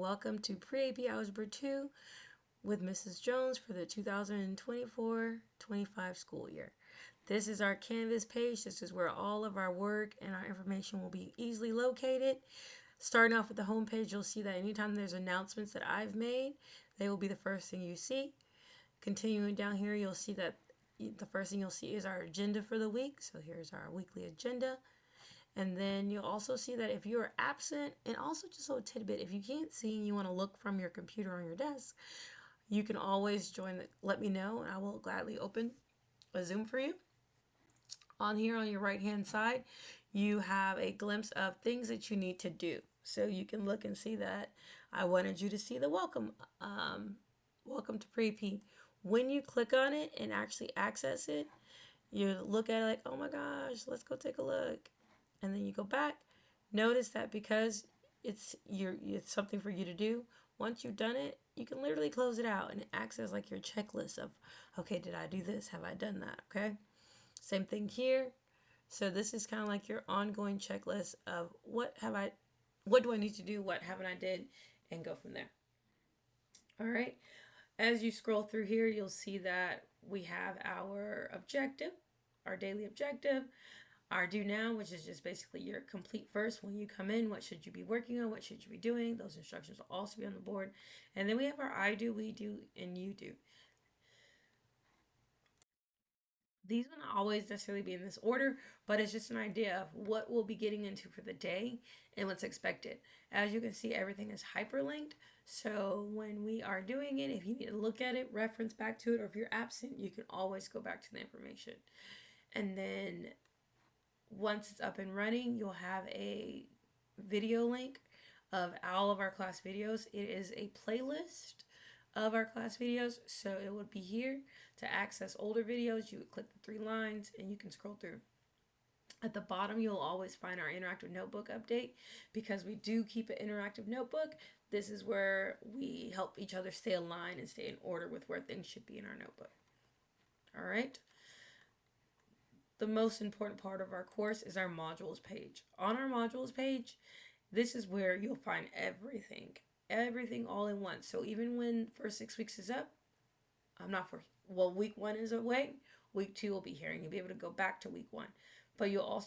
welcome to Pre-AP Algebra 2 with Mrs. Jones for the 2024-25 school year. This is our Canvas page. This is where all of our work and our information will be easily located. Starting off with the home page, you'll see that anytime there's announcements that I've made, they will be the first thing you see. Continuing down here, you'll see that the first thing you'll see is our agenda for the week. So here's our weekly agenda. And then you'll also see that if you're absent, and also just a little tidbit, if you can't see and you want to look from your computer on your desk, you can always let me know, and I will gladly open a Zoom for you. On here on your right hand side, you have a glimpse of things that you need to do. So you can look and see that I wanted you to see the welcome to Pre-P. When you click on it and actually access it, you look at it like, oh my gosh, let's go take a look. And then you go back. Notice that because it's something for you to do, once you've done it, you can literally close it out and it acts as like your checklist of, okay, did I do this? Have I done that? Okay. Same thing here. So this is kind of like your ongoing checklist of what do I need to do? What haven't I did? And go from there. All right. As you scroll through here, you'll see that we have our objective, our daily objective, our do now, which is just basically your complete first when you come in. What should you be working on? What should you be doing? Those instructions will also be on the board. And then we have our I do, we do, and you do. These will not always necessarily be in this order, but it's just an idea of what we'll be getting into for the day and what's expected. As you can see, everything is hyperlinked. So when we are doing it, if you need to look at it, reference back to it, or if you're absent, you can always go back to the information. And then once it's up and running, you'll have a video link of all of our class videos. It is a playlist of our class videos, so it would be here. To access older videos, you would click the 3 lines and you can scroll through. At the bottom, you'll always find our interactive notebook update. Because we do keep an interactive notebook, this is where we help each other stay aligned and stay in order with where things should be in our notebook. All right. The most important part of our course is our modules page. On our modules page, this is where you'll find everything all in one. So even when first 6 weeks is up, week 1 is away, week 2 will be here, and you'll be able to go back to week 1. But you'll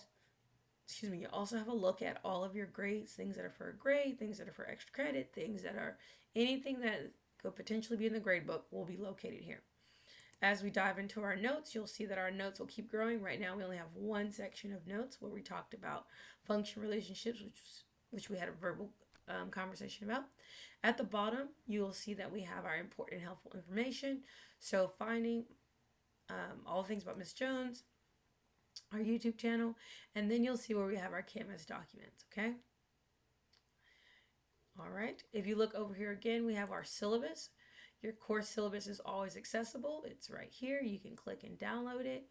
also have a look at all of your grades, things that are for a grade, things that are for extra credit, things that are anything that could potentially be in the grade book will be located here. As we dive into our notes, you'll see that our notes will keep growing. Right now, we only have one section of notes where we talked about function relationships, which we had a verbal conversation about. At the bottom, you'll see that we have our important and helpful information. So finding all the things about Miss Jones, our YouTube channel, and then you'll see where we have our Canvas documents, okay? All right, if you look over here again, we have our syllabus. Your course syllabus is always accessible. It's right here. You can click and download it.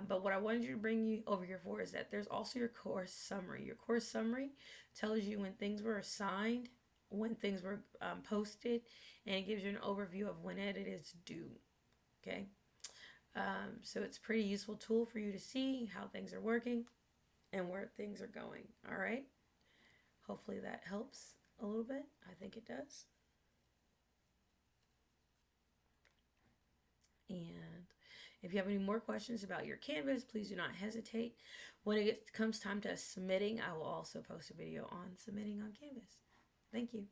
But what I wanted you to bring you over here for is that there's also your course summary. Your course summary tells you when things were assigned, when things were posted, and it gives you an overview of when it is due. Okay, so it's a pretty useful tool for you to see how things are working and where things are going. All right, hopefully that helps a little bit. I think it does. And if you have any more questions about your Canvas, please do not hesitate. When it comes time to submitting, I will also post a video on submitting on Canvas. Thank you.